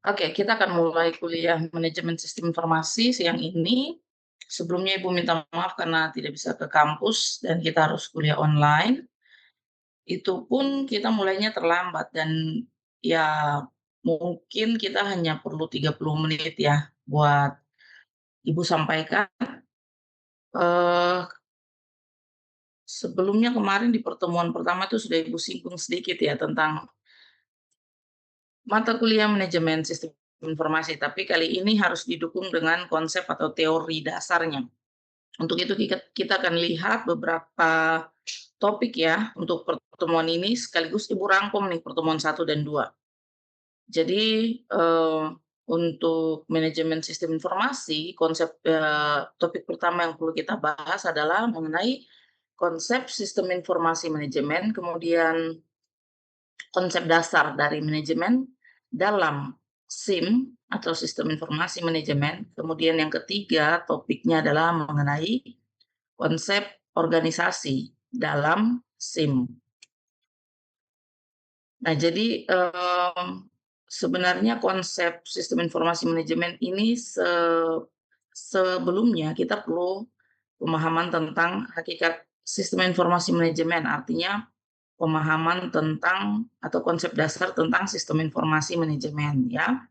Oke, kita akan mulai kuliah manajemen sistem informasi siang ini. Sebelumnya Ibu minta maaf karena tidak bisa ke kampus dan kita harus kuliah online. Itu pun kita mulainya terlambat dan ya mungkin kita hanya perlu 30 menit ya buat Ibu sampaikan. Eee, Sebelumnya kemarin di pertemuan pertama itu sudah Ibu singgung sedikit ya tentang mata kuliah manajemen sistem informasi, tapi kali ini harus didukung dengan konsep atau teori dasarnya. Untuk itu kita akan lihat beberapa topik ya untuk pertemuan ini sekaligus Ibu rangkum nih pertemuan 1 dan 2. Jadi, untuk manajemen sistem informasi konsep topik pertama yang perlu kita bahas adalah mengenai konsep sistem informasi manajemen, kemudian konsep dasar dari manajemen dalam SIM atau sistem informasi manajemen, kemudian yang ketiga topiknya adalah mengenai konsep organisasi dalam SIM. Nah, jadi, sebenarnya konsep sistem informasi manajemen ini sebelumnya kita perlu pemahaman tentang hakikat sistem informasi manajemen, artinya pemahaman tentang atau konsep dasar tentang sistem informasi manajemen ya.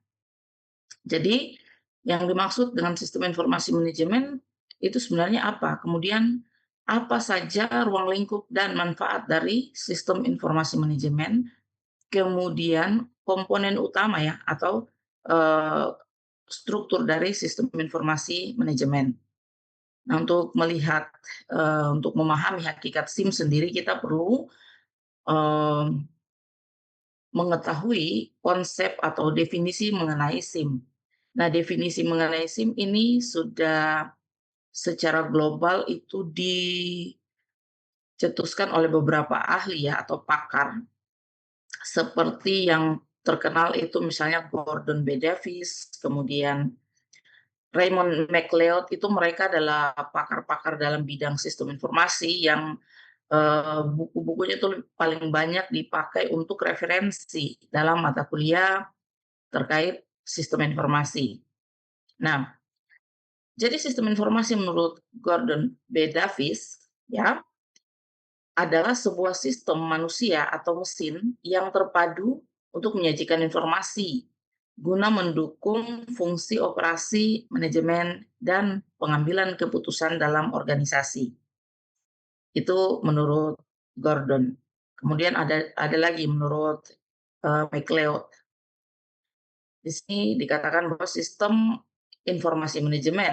Jadi yang dimaksud dengan sistem informasi manajemen itu sebenarnya apa? Kemudian apa saja ruang lingkup dan manfaat dari sistem informasi manajemen? Kemudian komponen utama ya atau, eee, struktur dari sistem informasi manajemen. Nah, untuk melihat, untuk memahami hakikat SIM sendiri kita perlu, mmm, mengetahui konsep atau definisi mengenai SIM. Nah, definisi mengenai SIM ini sudah secara global itu dicetuskan oleh beberapa ahli ya atau pakar, seperti yang terkenal itu misalnya Gordon B. Davis, kemudian Raymond McLeod, itu mereka adalah pakar-pakar dalam bidang sistem informasi yang, buku-bukunya itu paling banyak dipakai untuk referensi dalam mata kuliah terkait sistem informasi. Nah, jadi sistem informasi menurut Gordon B. Davis, ya, adalah sebuah sistem manusia atau mesin yang terpadu untuk menyajikan informasi guna mendukung fungsi operasi, manajemen, dan pengambilan keputusan dalam organisasi. Itu menurut Gordon. Kemudian ada lagi menurut McLeod. Di sini dikatakan bahwa sistem informasi manajemen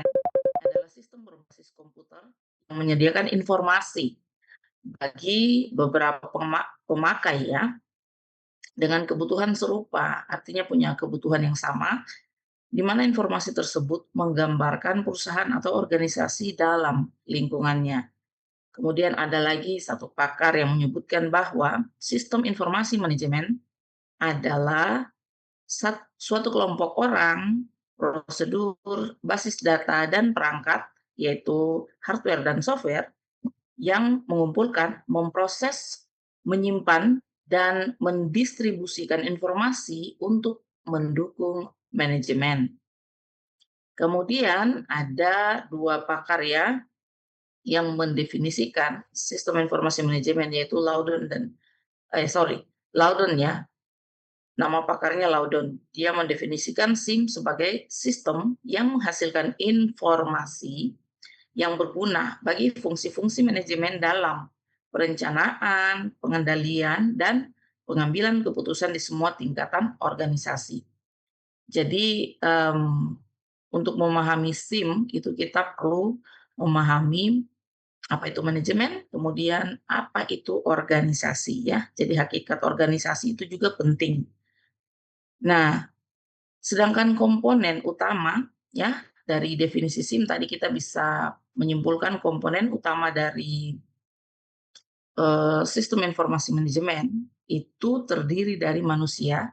adalah sistem berbasis komputer yang menyediakan informasi bagi beberapa pemakai ya, dengan kebutuhan serupa, artinya punya kebutuhan yang sama, di mana informasi tersebut menggambarkan perusahaan atau organisasi dalam lingkungannya. Kemudian ada lagi satu pakar yang menyebutkan bahwa sistem informasi manajemen adalah suatu kelompok orang, prosedur, basis data, dan perangkat, yaitu hardware dan software, yang mengumpulkan, memproses, menyimpan, dan mendistribusikan informasi untuk mendukung manajemen. Kemudian ada dua pakar ya yang mendefinisikan sistem informasi manajemen yaitu Loudon ya. Nama pakarnya Loudon. Dia mendefinisikan SIM sebagai sistem yang menghasilkan informasi yang berguna bagi fungsi-fungsi manajemen dalam perencanaan, pengendalian, dan pengambilan keputusan di semua tingkatan organisasi. Jadi, untuk memahami SIM itu kita perlu memahami apa itu manajemen, kemudian apa itu organisasi ya. Jadi hakikat organisasi itu juga penting. Nah, sedangkan komponen utama ya dari definisi SIM tadi kita bisa menyimpulkan komponen utama dari sistem informasi manajemen itu terdiri dari manusia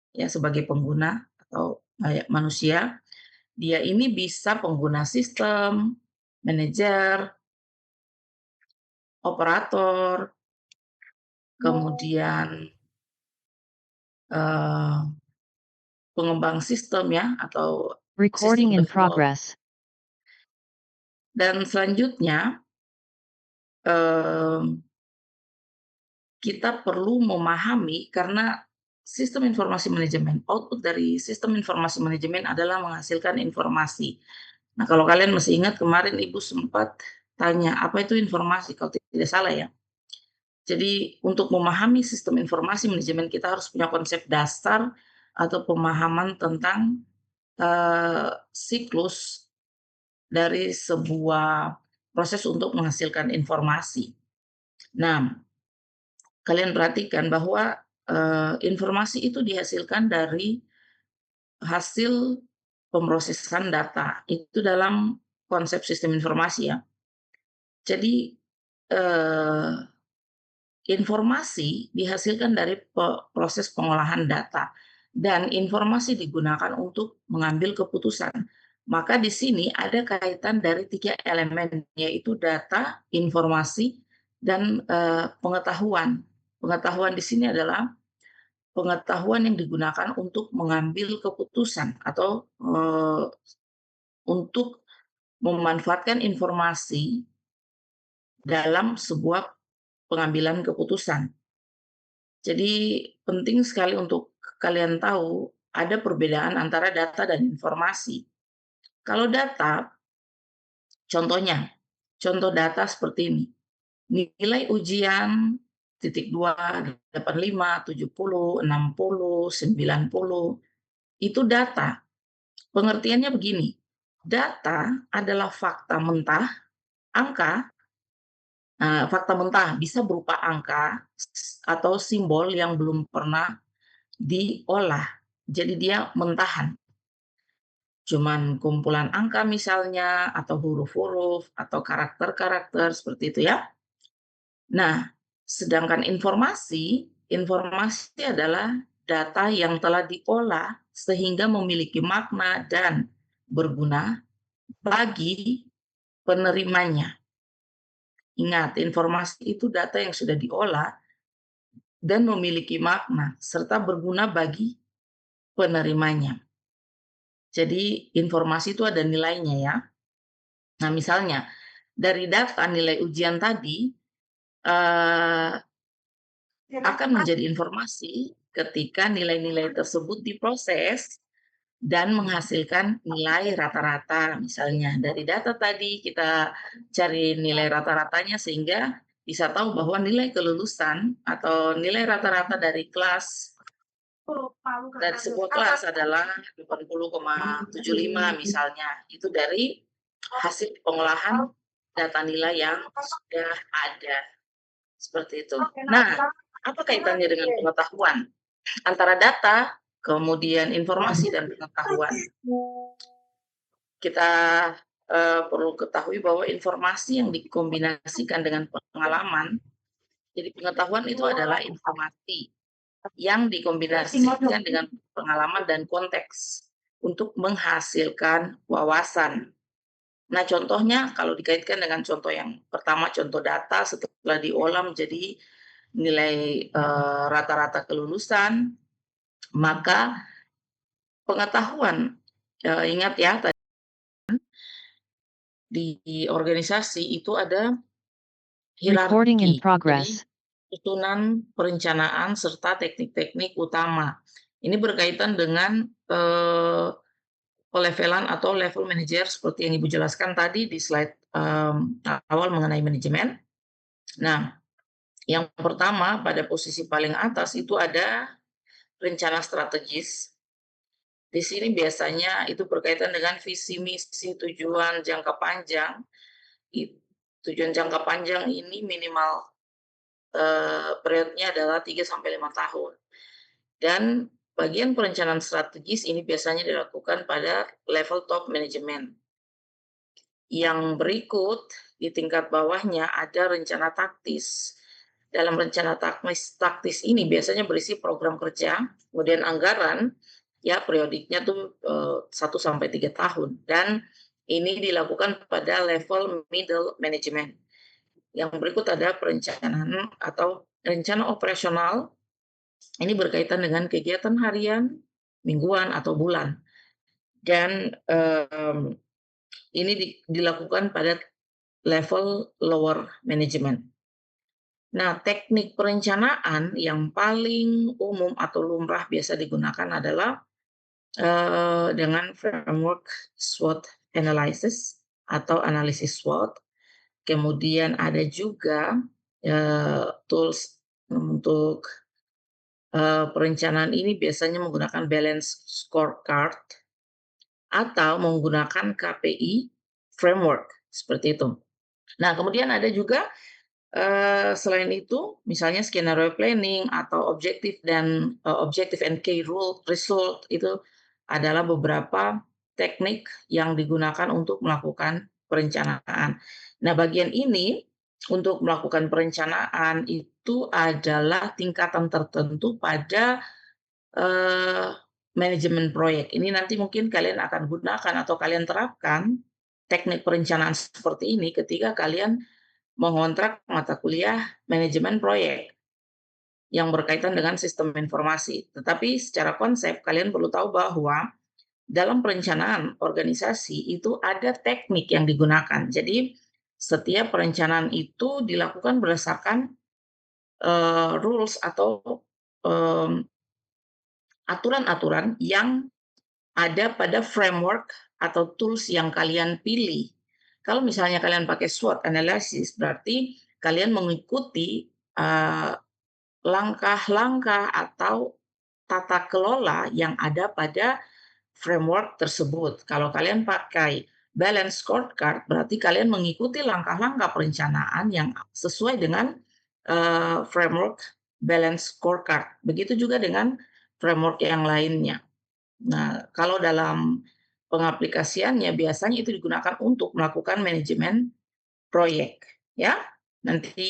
ya sebagai pengguna atau manusia. Dia ini bisa pengguna sistem, manajer, operator, kemudian, eee, pengembang sistem ya, atau sistem Recording in develop. progress. Dan selanjutnya, mmm, kita perlu memahami karena sistem informasi manajemen, output dari sistem informasi manajemen adalah menghasilkan informasi. Nah, kalau kalian masih ingat kemarin Ibu sempat tanya, apa itu informasi kalau tidak salah ya? Jadi untuk memahami sistem informasi manajemen kita harus punya konsep dasar atau pemahaman tentang, siklus dari sebuah proses untuk menghasilkan informasi. Nah, kalian perhatikan bahwa, informasi itu dihasilkan dari hasil pemrosesan data, itu dalam konsep sistem informasi ya. Jadi, eee, informasi dihasilkan dari proses pengolahan data dan informasi digunakan untuk mengambil keputusan. Maka di sini ada kaitan dari 3 elemen, yaitu data, informasi, dan, pengetahuan. Pengetahuan di sini adalah pengetahuan yang digunakan untuk mengambil keputusan atau, untuk memanfaatkan informasi dalam sebuah pengambilan keputusan. Jadi penting sekali untuk kalian tahu ada perbedaan antara data dan informasi. Kalau data, contohnya, contoh data seperti ini, nilai ujian titik 2, 85, 70, 60, 90, itu data. Pengertiannya begini, data adalah fakta mentah, angka, fakta mentah bisa berupa angka atau simbol yang belum pernah diolah. Jadi dia mentahan, cuman kumpulan angka misalnya atau huruf-huruf atau karakter-karakter seperti itu ya. Nah, sedangkan informasi, informasi adalah data yang telah diolah sehingga memiliki makna dan berguna bagi penerimanya. Ingat, informasi itu data yang sudah diolah dan memiliki makna serta berguna bagi penerimanya. Jadi informasi itu ada nilainya ya. Nah, misalnya dari data nilai ujian tadi, eee, akan menjadi informasi ketika nilai-nilai tersebut diproses dan menghasilkan nilai rata-rata. Misalnya dari data tadi kita cari nilai rata-ratanya sehingga bisa tahu bahwa nilai kelulusan atau nilai rata-rata dari sebuah kelas adalah 80,75 misalnya. Itu dari hasil pengolahan data nilai yang sudah ada, seperti itu. Nah, apa kaitannya dengan pengetahuan? Antara data, kemudian informasi dan pengetahuan. Kita, perlu ketahui bahwa informasi yang dikombinasikan dengan pengalaman, jadi pengetahuan itu adalah informasi yang dikombinasikan dengan pengalaman dan konteks untuk menghasilkan wawasan. Nah, contohnya kalau dikaitkan dengan contoh yang pertama, contoh data setelah diolah menjadi nilai, rata-rata kelulusan, maka pengetahuan, ingat ya di organisasi itu ada Recording in hierarki, jadi progress. susunan perencanaan serta teknik-teknik utama. Ini berkaitan dengan, pelevelan atau level manager seperti yang Ibu jelaskan tadi di slide, awal mengenai manajemen. Nah, yang pertama pada posisi paling atas itu ada rencana strategis. Di sini biasanya itu berkaitan dengan visi misi tujuan jangka panjang. Tujuan jangka panjang ini minimal, periodenya adalah 3 sampai 5 tahun. Dan bagian perencanaan strategis ini biasanya dilakukan pada level top manajemen. Yang berikut di tingkat bawahnya ada rencana taktis. Dalam rencana taktis ini biasanya berisi program kerja, kemudian anggaran, ya periodiknya tuh, 1 sampai 3 tahun dan ini dilakukan pada level middle management. Yang berikut ada perencanaan atau rencana operasional, ini berkaitan dengan kegiatan harian, mingguan, atau bulan. Dan ini dilakukan pada level lower management. Nah, teknik perencanaan yang paling umum atau lumrah biasa digunakan adalah dengan framework SWOT analysis atau analisis SWOT. Kemudian ada juga tools untuk perencanaan ini biasanya menggunakan balance scorecard atau menggunakan KPI framework, seperti itu. Nah, kemudian ada juga selain itu, misalnya skenario planning atau objective and key result itu adalah beberapa teknik yang digunakan untuk melakukan perencanaan. Nah, bagian ini untuk melakukan perencanaan itu adalah tingkatan tertentu pada eee, manajemen proyek. Ini nanti mungkin kalian akan gunakan atau kalian terapkan teknik perencanaan seperti ini ketika kalian mengontrak mata kuliah manajemen proyek yang berkaitan dengan sistem informasi. Tetapi secara konsep kalian perlu tahu bahwa dalam perencanaan organisasi itu ada teknik yang digunakan. Jadi setiap perencanaan itu dilakukan berdasarkan rules atau aturan-aturan yang ada pada framework atau tools yang kalian pilih. Kalau misalnya kalian pakai SWOT analysis, berarti kalian mengikuti langkah-langkah atau tata kelola yang ada pada framework tersebut. Kalau kalian pakai balance scorecard, berarti kalian mengikuti langkah-langkah perencanaan yang sesuai dengan framework balance scorecard. Begitu juga dengan framework yang lainnya. Nah, kalau dalam pengaplikasiannya biasanya itu digunakan untuk melakukan manajemen proyek, ya. Nanti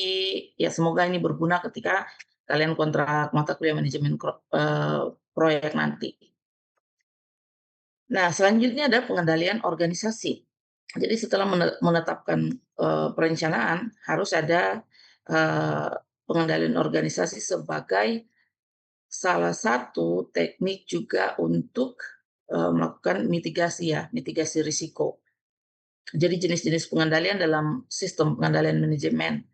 ya semoga ini berguna ketika kalian kontrak mata kuliah manajemen proyek nanti. Nah, selanjutnya ada pengendalian organisasi. Jadi setelah menetapkan perencanaan harus ada pengendalian organisasi sebagai salah satu teknik juga untuk melakukan mitigasi risiko. Jadi jenis-jenis pengendalian dalam sistem pengendalian manajemen.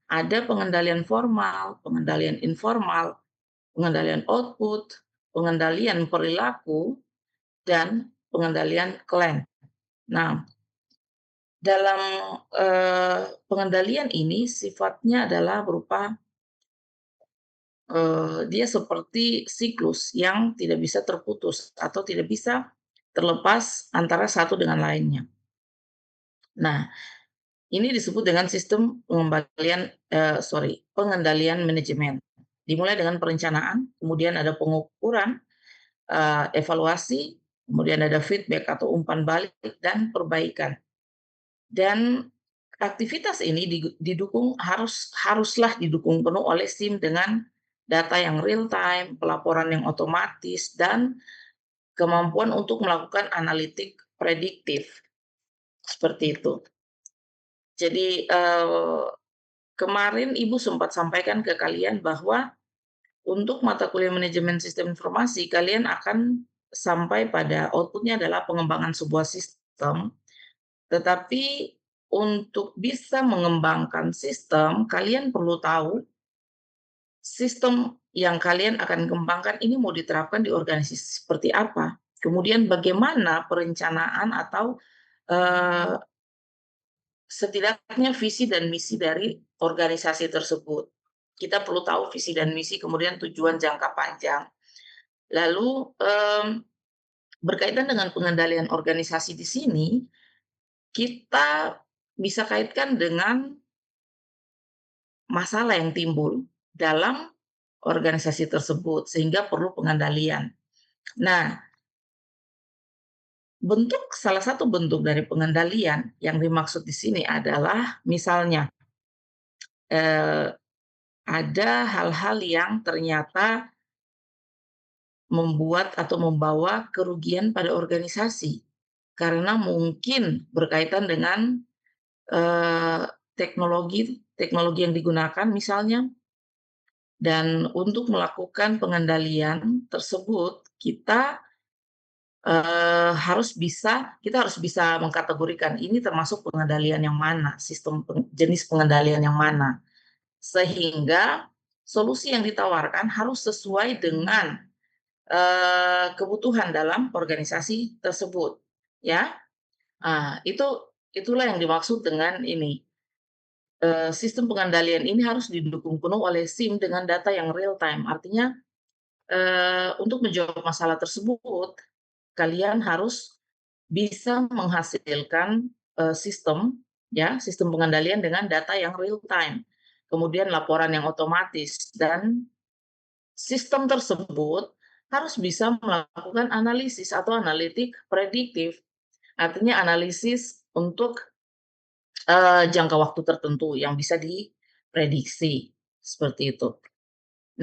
Ada pengendalian formal, pengendalian informal, pengendalian output, pengendalian perilaku, dan pengendalian klaim. Nah, dalam pengendalian ini sifatnya adalah berupa dia seperti siklus yang tidak bisa terputus atau tidak bisa terlepas antara satu dengan lainnya. Nah, ini disebut dengan sistem pengendalian manajemen. Dimulai dengan perencanaan, kemudian ada pengukuran, evaluasi, kemudian ada feedback atau umpan balik, dan perbaikan. Dan aktivitas ini haruslah didukung penuh oleh SIM dengan data yang real time, pelaporan yang otomatis, dan kemampuan untuk melakukan analitik prediktif, seperti itu. Jadi, kemarin Ibu sempat sampaikan ke kalian bahwa untuk mata kuliah manajemen sistem informasi, kalian akan sampai pada output-nya adalah pengembangan sebuah sistem, tetapi untuk bisa mengembangkan sistem, kalian perlu tahu sistem yang kalian akan kembangkan ini mau diterapkan di organisasi seperti apa. Kemudian bagaimana perencanaan atau setidaknya visi dan misi dari organisasi tersebut. Kita perlu tahu visi dan misi, kemudian tujuan jangka panjang. Lalu berkaitan dengan pengendalian organisasi di sini, kita bisa kaitkan dengan masalah yang timbul dalam organisasi tersebut, sehingga perlu pengendalian. Nah, salah satu bentuk dari pengendalian yang dimaksud di sini adalah misalnya ada hal-hal yang ternyata membuat atau membawa kerugian pada organisasi, karena mungkin berkaitan dengan teknologi yang digunakan misalnya. Dan untuk melakukan pengendalian tersebut, kita kita harus bisa mengkategorikan ini termasuk pengendalian yang mana, jenis pengendalian yang mana. Sehingga solusi yang ditawarkan harus sesuai dengan kebutuhan dalam organisasi tersebut, ya. Itulah yang dimaksud dengan ini. Sistem pengendalian ini harus didukung penuh oleh SIM dengan data yang real time. Artinya, untuk menjawab masalah tersebut, kalian harus bisa menghasilkan, sistem pengendalian dengan data yang real time, kemudian laporan yang otomatis, dan sistem tersebut harus bisa melakukan analisis atau analitik prediktif, artinya analisis untuk jangka waktu tertentu yang bisa diprediksi, seperti itu.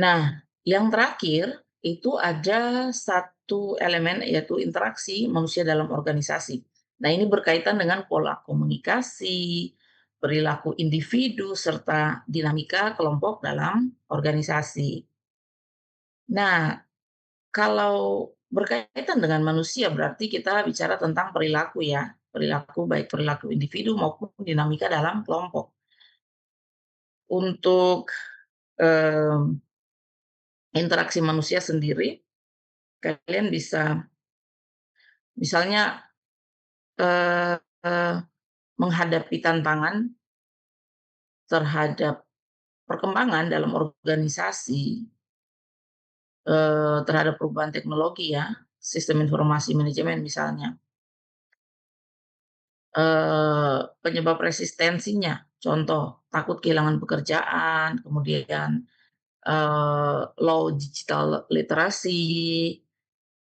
Nah, yang terakhir itu ada satu elemen yaitu interaksi manusia dalam organisasi. Nah, ini berkaitan dengan pola komunikasi, perilaku individu, serta dinamika kelompok dalam organisasi. Nah, kalau berkaitan dengan manusia berarti kita bicara tentang perilaku ya, baik perilaku individu maupun dinamika dalam kelompok. Untuk, mmm, interaksi manusia sendiri, kalian bisa misalnya, eee eee, menghadapi tantangan terhadap perkembangan dalam organisasi, terhadap perubahan teknologi ya, sistem informasi manajemen misalnya. Penyebab resistensinya, contoh takut kehilangan pekerjaan, kemudian, low digital literacy,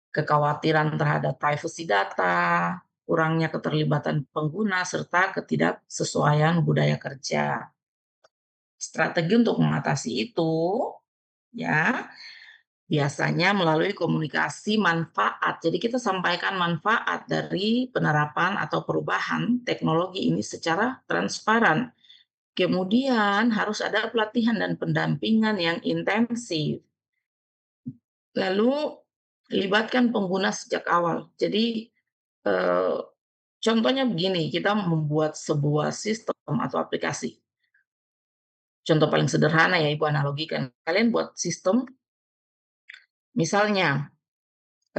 kekhawatiran terhadap privacy data, kurangnya keterlibatan pengguna, serta ketidaksesuaian budaya kerja. Strategi untuk mengatasi itu, ya, biasanya melalui komunikasi manfaat. Jadi kita sampaikan manfaat dari penerapan atau perubahan teknologi ini secara transparan. Kemudian harus ada pelatihan dan pendampingan yang intensif. Lalu libatkan pengguna sejak awal. Jadi, eee, contohnya begini, kita membuat sebuah sistem atau aplikasi. Contoh paling sederhana ya, Ibu analogikan. Kalian buat sistem, misalnya,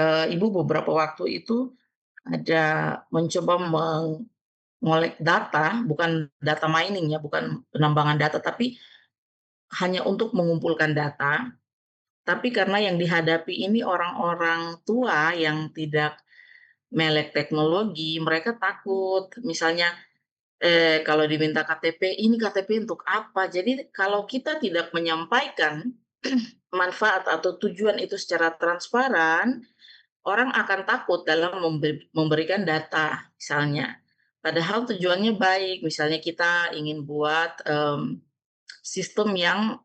Ibu beberapa waktu itu ada mencoba mengolek data, bukan data mining ya, bukan penambangan data, tapi hanya untuk mengumpulkan data, tapi karena yang dihadapi ini orang-orang tua yang tidak melek teknologi, mereka takut. Misalnya, kalau diminta KTP, "Ini KTP untuk apa?" Jadi kalau kita tidak menyampaikan manfaat atau tujuan itu secara transparan, orang akan takut dalam memberikan data misalnya. Padahal tujuannya baik, misalnya kita ingin buat, sistem yang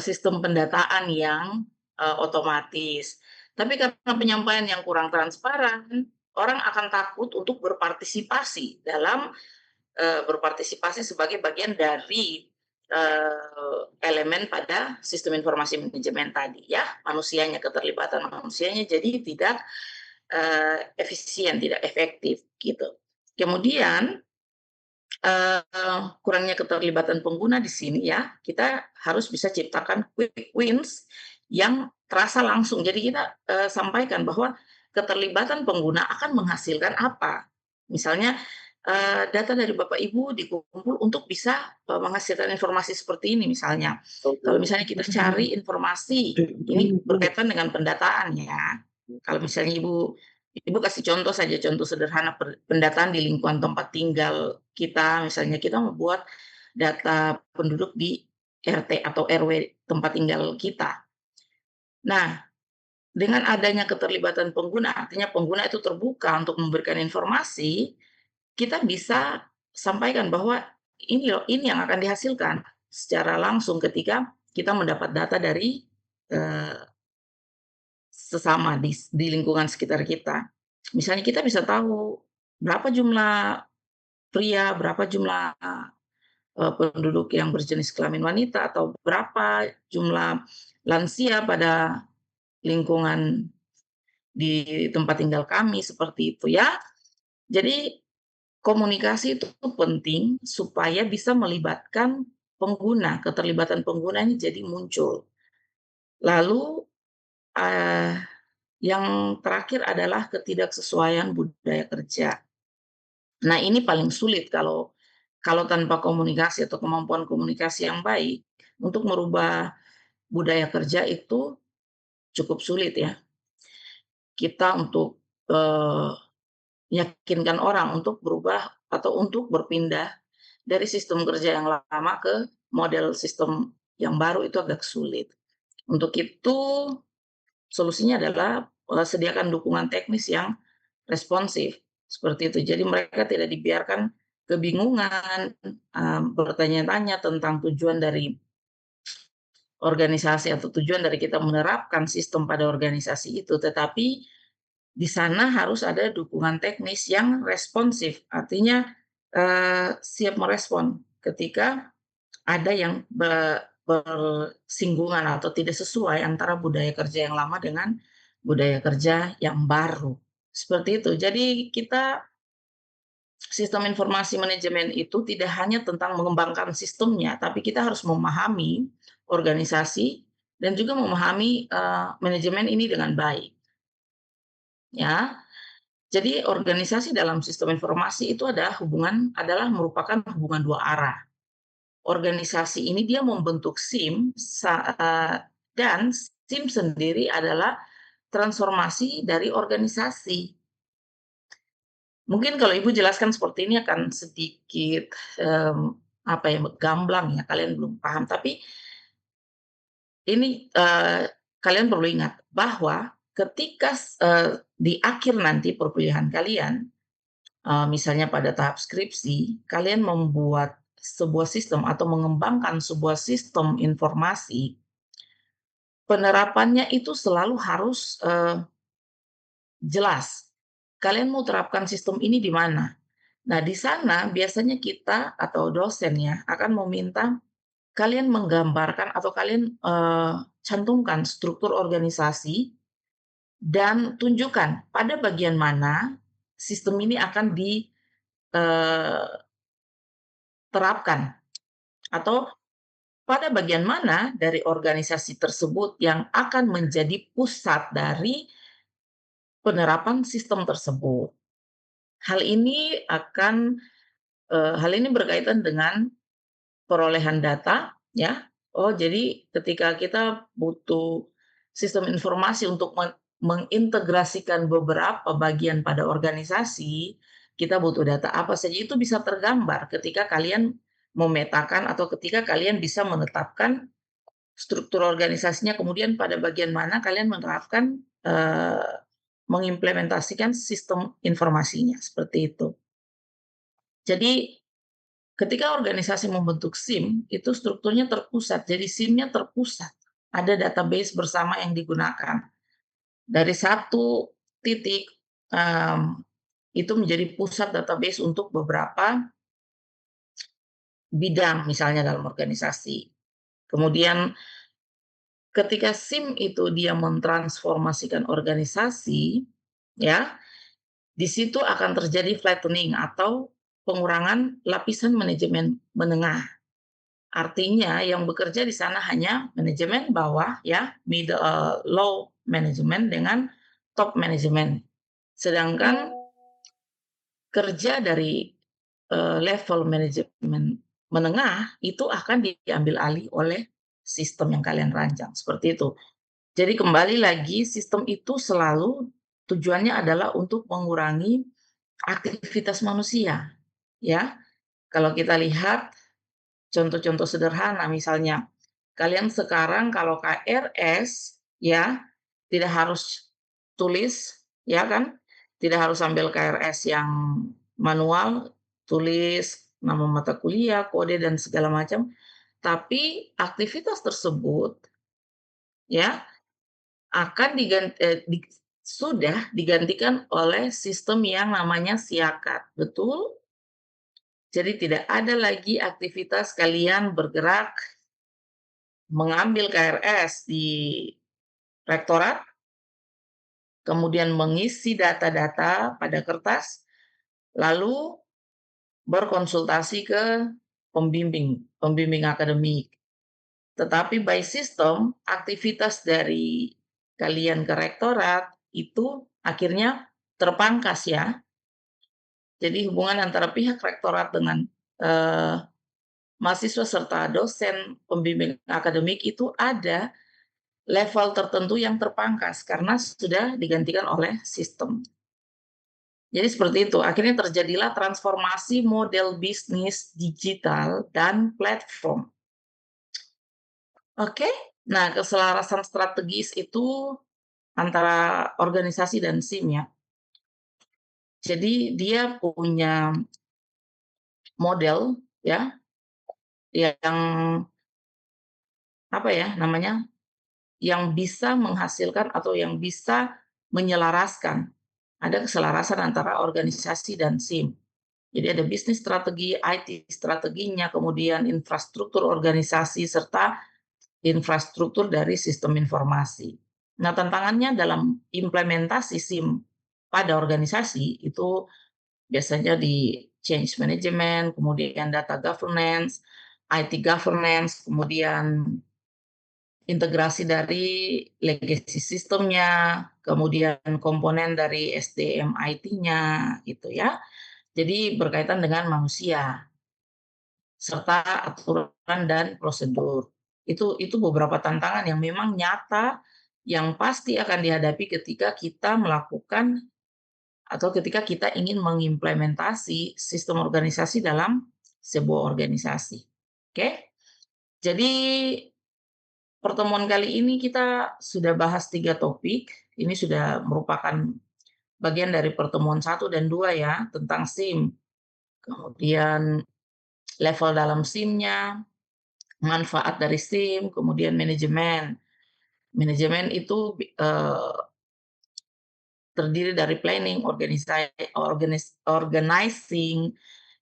sistem pendataan yang, otomatis. Tapi karena penyampaian yang kurang transparan, orang akan takut untuk berpartisipasi sebagai bagian dari, elemen pada sistem informasi manajemen tadi ya, keterlibatan manusianya jadi tidak, efisien, tidak efektif gitu. Kemudian, kurangnya keterlibatan pengguna di sini ya, kita harus bisa ciptakan quick wins yang terasa langsung. Jadi kita, sampaikan bahwa keterlibatan pengguna akan menghasilkan apa. Misalnya, data dari Bapak Ibu dikumpul untuk bisa, menghasilkan informasi seperti ini misalnya. Kalau misalnya kita cari informasi, ini berkaitan dengan pendataan ya. Kalau misalnya Ibu kasih contoh saja, contoh sederhana pendataan di lingkungan tempat tinggal kita, misalnya kita membuat data penduduk di RT atau RW tempat tinggal kita. Nah, dengan adanya keterlibatan pengguna, artinya pengguna itu terbuka untuk memberikan informasi, kita bisa sampaikan bahwa ini loh, ini yang akan dihasilkan secara langsung ketika kita mendapat data dari, eee, sesama di lingkungan sekitar kita. Misalnya kita bisa tahu berapa jumlah pria, berapa jumlah, penduduk yang berjenis kelamin wanita, atau berapa jumlah lansia pada lingkungan di tempat tinggal kami, seperti itu ya. Jadi komunikasi itu penting supaya bisa melibatkan pengguna, keterlibatan pengguna ini jadi muncul. Lalu, eee, yang terakhir adalah ketidaksesuaian budaya kerja. Nah, ini paling sulit kalau tanpa komunikasi atau kemampuan komunikasi yang baik, untuk merubah budaya kerja itu cukup sulit ya. Kita untuk, meyakinkan orang untuk berubah atau untuk berpindah dari sistem kerja yang lama ke model sistem yang baru itu agak sulit. Untuk itu solusinya adalah, sediakan dukungan teknis yang responsif, seperti itu. Jadi mereka tidak dibiarkan kebingungan, bertanya-tanya tentang tujuan dari organisasi atau tujuan dari kita menerapkan sistem pada organisasi itu, tetapi di sana harus ada dukungan teknis yang responsif, artinya, siap merespon ketika ada yang bersinggungan atau tidak sesuai antara budaya kerja yang lama dengan budaya kerja yang baru, seperti itu. Jadi kita sistem informasi manajemen itu tidak hanya tentang mengembangkan sistemnya, tapi kita harus memahami organisasi dan juga memahami, manajemen ini dengan baik, ya. Jadi organisasi dalam sistem informasi itu adalah merupakan hubungan dua arah. Organisasi ini dia membentuk dan SIM sendiri adalah transformasi dari organisasi. Mungkin kalau Ibu jelaskan seperti ini akan sedikit, apa ya, gamblang ya, kalian belum paham. Tapi ini, kalian perlu ingat bahwa ketika di akhir nanti perkuliahan kalian, misalnya pada tahap skripsi, kalian membuat sebuah sistem atau mengembangkan sebuah sistem informasi, penerapannya itu selalu harus, jelas. Kalian mau terapkan sistem ini di mana? Nah, di sana biasanya kita atau dosen ya, akan meminta kalian menggambarkan atau kalian, cantumkan struktur organisasi dan tunjukkan pada bagian mana sistem ini akan diterapkan atau pada bagian mana dari organisasi tersebut yang akan menjadi pusat dari penerapan sistem tersebut. Hal ini berkaitan dengan perolehan data, ya. Oh, jadi ketika kita butuh sistem informasi untuk mengintegrasikan beberapa bagian pada organisasi, kita butuh data apa saja itu bisa tergambar ketika kalian memetakan atau ketika kalian bisa menetapkan struktur organisasinya, kemudian pada bagian mana kalian menerapkan, mengimplementasikan sistem informasinya, seperti itu. Jadi ketika organisasi membentuk SIM, itu strukturnya terpusat, jadi SIM-nya terpusat. Ada database bersama yang digunakan. Dari satu titik, itu menjadi pusat database untuk beberapa bidang, misalnya dalam organisasi. Kemudian ketika SIM itu dia mentransformasikan organisasi, ya, di situ akan terjadi flattening atau pengurangan lapisan manajemen menengah. Artinya yang bekerja di sana hanya manajemen bawah ya, low management dengan top management. Sedangkan kerja dari, level manajemen menengah itu akan diambil alih oleh sistem yang kalian rancang, seperti itu. Jadi kembali lagi sistem itu selalu tujuannya adalah untuk mengurangi aktivitas manusia, ya. Kalau kita lihat contoh-contoh sederhana misalnya, kalian sekarang kalau KRS ya, tidak harus tulis, ya kan? Tidak harus ambil KRS yang manual, tulis nama mata kuliah, kode dan segala macam, tapi aktivitas tersebut ya akan sudah digantikan oleh sistem yang namanya Siakat, betul? Jadi tidak ada lagi aktivitas kalian bergerak mengambil KRS di rektorat, kemudian mengisi data-data pada kertas, lalu berkonsultasi ke pembimbing akademik. Tetapi by sistem, aktivitas dari kalian ke rektorat itu akhirnya terpangkas ya. Jadi hubungan antara pihak rektorat dengan eh, mahasiswa serta dosen pembimbing akademik itu ada level tertentu yang terpangkas karena sudah digantikan oleh sistem. Jadi seperti itu, akhirnya terjadilah transformasi model bisnis digital dan platform. Oke, nah keselarasan strategis itu antara organisasi dan SIM ya. Jadi dia punya model ya yang apa ya namanya, yang bisa menghasilkan atau yang bisa menyelaraskan. Ada keselarasan antara organisasi dan SIM. Jadi ada bisnis strategi, IT strateginya, kemudian infrastruktur organisasi serta infrastruktur dari sistem informasi. Nah, tantangannya dalam implementasi SIM pada organisasi itu biasanya di change management, kemudian data governance, IT governance, kemudian integrasi dari legacy sistemnya, kemudian komponen dari SDM IT-nya gitu ya. Jadi berkaitan dengan manusia serta aturan dan prosedur. Itu beberapa tantangan yang memang nyata yang pasti akan dihadapi ketika kita melakukan atau ketika kita ingin mengimplementasi sistem organisasi dalam sebuah organisasi. Oke? Jadi pertemuan kali ini kita sudah bahas 3 topik. Ini sudah merupakan bagian dari pertemuan 1 dan 2 ya, tentang SIM. Kemudian level dalam SIM-nya, manfaat dari SIM, kemudian manajemen. Manajemen itu terdiri dari planning, organizing,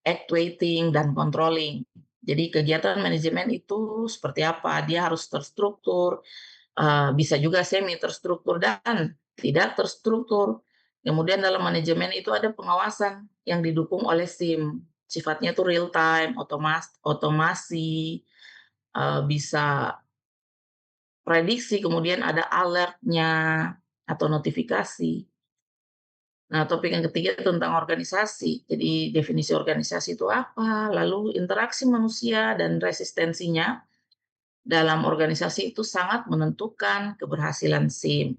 actuating, dan controlling. Jadi kegiatan manajemen itu seperti apa? Dia harus terstruktur, bisa juga semi terstruktur dan tidak terstruktur. Kemudian dalam manajemen itu ada pengawasan yang didukung oleh SIM. Sifatnya itu real time, otomasi, bisa prediksi, kemudian ada alertnya atau notifikasi. Nah, topik yang ketiga tentang organisasi. Jadi definisi organisasi itu apa, lalu interaksi manusia dan resistensinya dalam organisasi itu sangat menentukan keberhasilan SIM.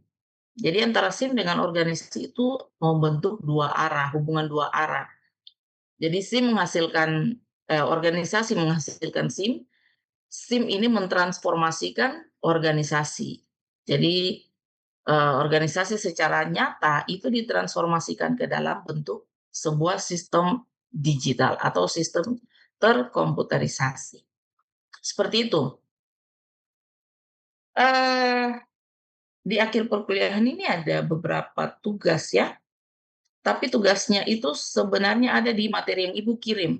Jadi antara SIM dengan organisasi itu membentuk 2 arah, hubungan 2 arah. Jadi SIM menghasilkan organisasi menghasilkan SIM, SIM ini mentransformasikan organisasi. Jadi organisasi secara nyata itu ditransformasikan ke dalam bentuk sebuah sistem digital atau sistem terkomputerisasi. Seperti itu. Eh, di akhir perkuliahan ini ada beberapa tugas ya, tapi tugasnya itu sebenarnya ada di materi yang Ibu kirim.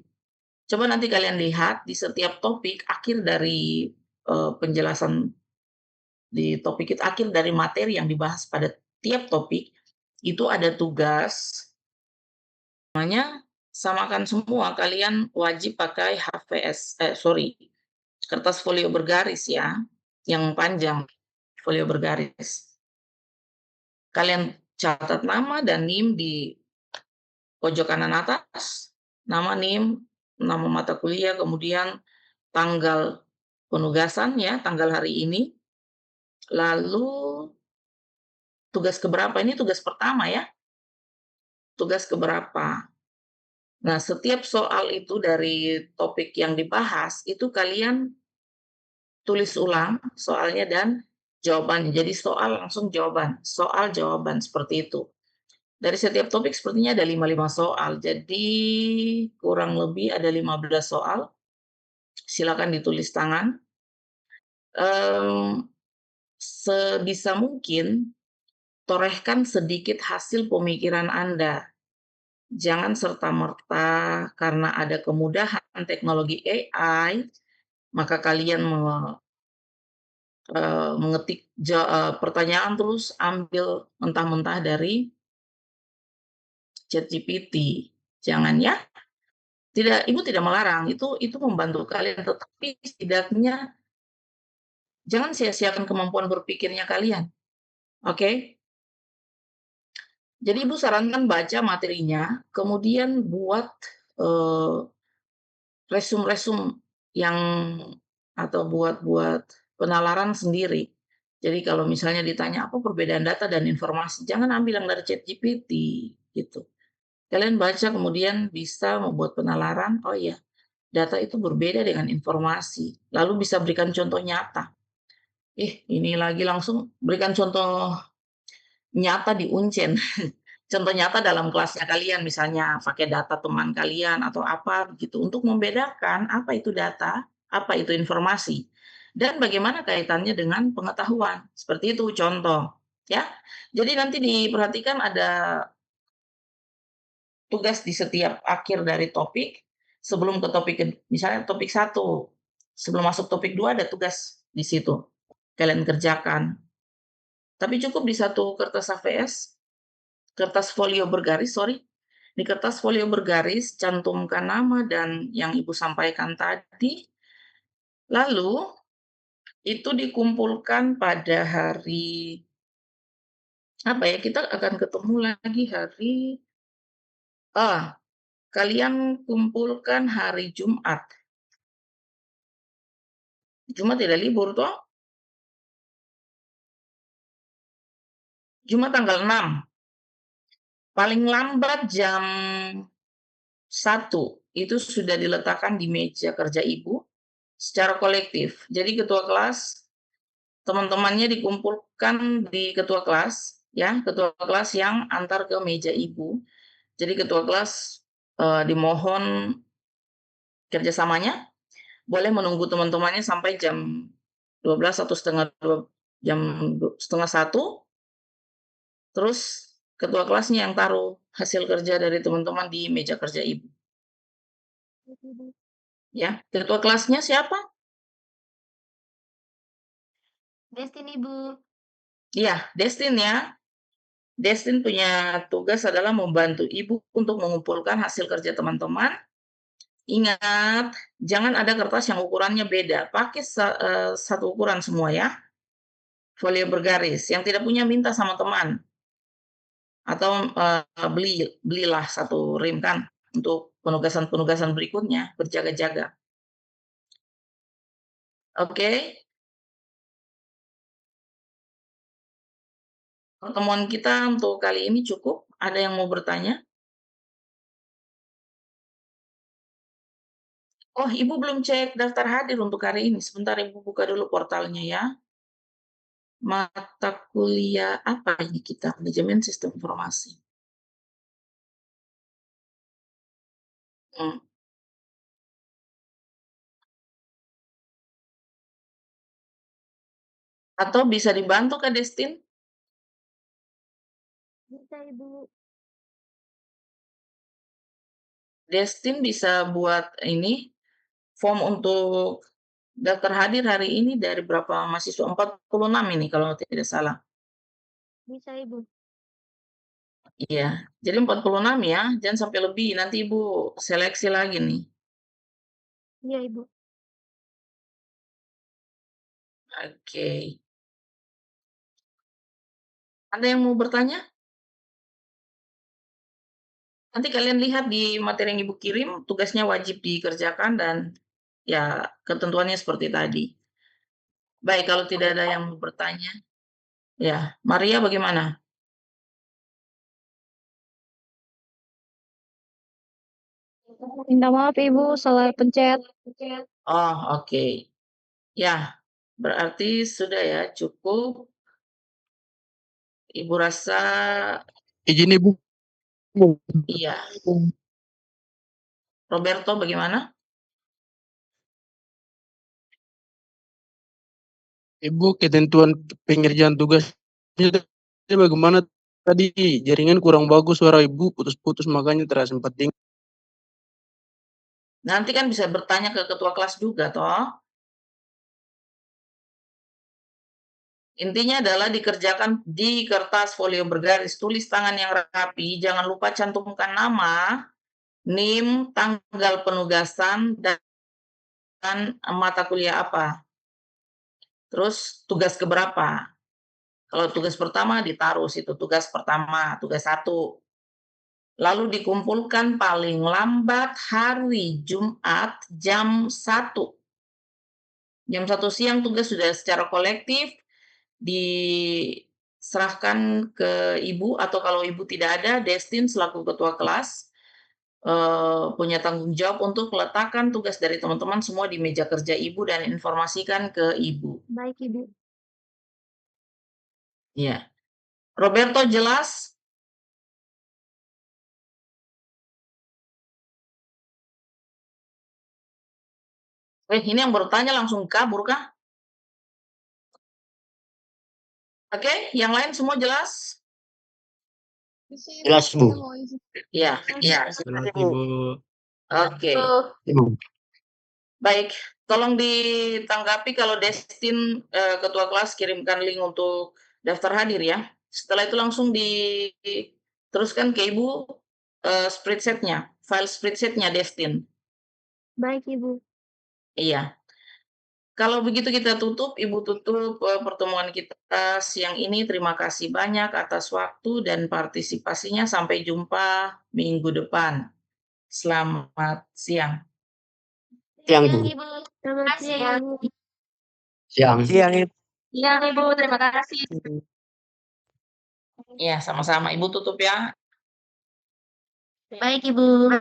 Coba nanti kalian lihat di setiap topik akhir dari penjelasan di topik itu, akhir dari materi yang dibahas pada tiap topik, itu ada tugas, namanya samakan semua, kalian wajib pakai kertas folio bergaris ya, yang panjang, folio bergaris. Kalian catat nama dan NIM di pojok kanan atas, nama NIM, nama mata kuliah, kemudian tanggal penugasan ya, tanggal hari ini, lalu tugas keberapa, ini tugas pertama ya, tugas keberapa. Nah, setiap soal itu dari topik yang dibahas, itu kalian tulis ulang soalnya dan jawabannya. Jadi soal langsung jawaban, soal jawaban seperti itu. Dari setiap topik sepertinya ada 5 soal, jadi kurang lebih ada 15 soal. Silakan ditulis tangan. Sebisa mungkin torehkan sedikit hasil pemikiran Anda. Jangan serta-merta karena ada kemudahan teknologi AI, maka kalian mengetik pertanyaan terus ambil mentah-mentah dari ChatGPT. Jangan ya. Tidak, Ibu tidak melarang, itu membantu kalian, tetapi setidaknya jangan sia-siakan kemampuan berpikirnya kalian, oke? Jadi Ibu sarankan baca materinya, kemudian buat, resum-resum yang atau buat penalaran sendiri. Jadi kalau misalnya ditanya, "Apa perbedaan data dan informasi?" Jangan ambil yang dari ChatGPT, gitu. Kalian baca kemudian bisa membuat penalaran, "Oh iya, data itu berbeda dengan informasi." Lalu bisa berikan contoh nyata. Ini lagi langsung berikan contoh nyata di Unseen. Contoh nyata dalam kelasnya kalian, misalnya pakai data teman kalian atau apa gitu, untuk membedakan apa itu data, apa itu informasi, dan bagaimana kaitannya dengan pengetahuan. Seperti itu contoh, ya. Jadi nanti diperhatikan ada tugas di setiap akhir dari topik, sebelum ke topik misalnya topik 1, sebelum masuk topik 2 ada tugas di situ, kalian kerjakan. Tapi cukup di satu kertas HVS, kertas folio bergaris, sorry. Di kertas folio bergaris, cantumkan nama dan yang Ibu sampaikan tadi, lalu itu dikumpulkan pada hari, apa ya, kita akan ketemu lagi hari kalian kumpulkan hari Jumat. Jumat tidak libur toh? Jumat tanggal 6. Paling lambat jam 1 itu sudah diletakkan di meja kerja Ibu secara kolektif. Jadi ketua kelas, teman-temannya dikumpulkan di ketua kelas, ya, ketua kelas yang antar ke meja Ibu. Jadi ketua kelas dimohon kerjasamanya, boleh menunggu teman-temannya sampai jam 12 atau jam setengah 1, terus ketua kelasnya yang taruh hasil kerja dari teman-teman di meja kerja Ibu. Ya, ketua kelasnya siapa? Destin Ibu. Iya, Destin ya. Destin punya tugas adalah membantu Ibu untuk mengumpulkan hasil kerja teman-teman. Ingat, jangan ada kertas yang ukurannya beda. Pakai satu ukuran semua ya. Folio bergaris. Yang tidak punya minta sama teman. Atau belilah satu rim kan untuk penugasan-penugasan berikutnya, berjaga-jaga. Oke? Pertemuan kita untuk kali ini cukup. Ada yang mau bertanya? Oh, Ibu belum cek daftar hadir untuk hari ini. Sebentar Ibu buka dulu portalnya ya. Mata kuliah apa ini kita? Manajemen Sistem Informasi. Hmm. Atau bisa dibantu Kak Destin? Bisa Ibu. Destin bisa buat ini form untuk daftar hadir hari ini dari berapa mahasiswa? 46 ini kalau tidak salah. Bisa Ibu. Iya, jadi 46 ya, jangan sampai lebih, nanti Ibu seleksi lagi nih. Iya Ibu. Oke. Ada yang mau bertanya? Nanti kalian lihat di materi yang Ibu kirim, tugasnya wajib dikerjakan dan ya ketentuannya seperti tadi. Baik, kalau tidak ada yang mau bertanya. Ya, Maria bagaimana? Minta maaf Ibu, salah pencet. Oh, oke. Ya, berarti sudah ya, cukup. Ibu rasa Izin Ibu. iya. Roberto bagaimana? Ibu, ketentuan pengerjaan tugasnya tadi bagaimana tadi? Jaringan kurang bagus, suara Ibu putus-putus, makanya terasa sempat dengar. Nanti kan bisa bertanya ke ketua kelas juga toh. Intinya adalah dikerjakan di kertas folio bergaris, tulis tangan yang rapi, jangan lupa cantumkan nama, NIM, tanggal penugasan, dan mata kuliah apa. Terus tugas keberapa. Kalau tugas pertama ditaruh situ, tugas pertama, tugas 1. Lalu dikumpulkan paling lambat hari Jumat jam 1. Jam 1 siang tugas sudah secara kolektif diserahkan ke ibu, atau kalau ibu tidak ada, Destin selaku ketua kelas punya tanggung jawab untuk meletakkan tugas dari teman-teman semua di meja kerja ibu dan informasikan ke ibu. Baik, Ibu. Ya. Roberto, jelas? Ini yang bertanya langsung kabur kah? Oke, yang lain semua jelas? Jelas, Bu. Ya, ya. Jelas, Ibu. Oke. Ibu. Baik, tolong ditanggapi kalau Destin ketua kelas kirimkan link untuk daftar hadir ya. Setelah itu langsung diteruskan ke Ibu spreadsheet-nya, file spreadsheet-nya Destin. Baik, Ibu. Iya. Kalau begitu kita tutup, Ibu tutup pertemuan kita siang ini. Terima kasih banyak atas waktu dan partisipasinya. Sampai jumpa minggu depan. Selamat siang. Siang, Bu. Ibu. Selamat siang, Ibu. Siang. Siang, Ibu. Siang, Ibu. Terima kasih. Ya, sama-sama. Ibu tutup ya. Baik, Ibu.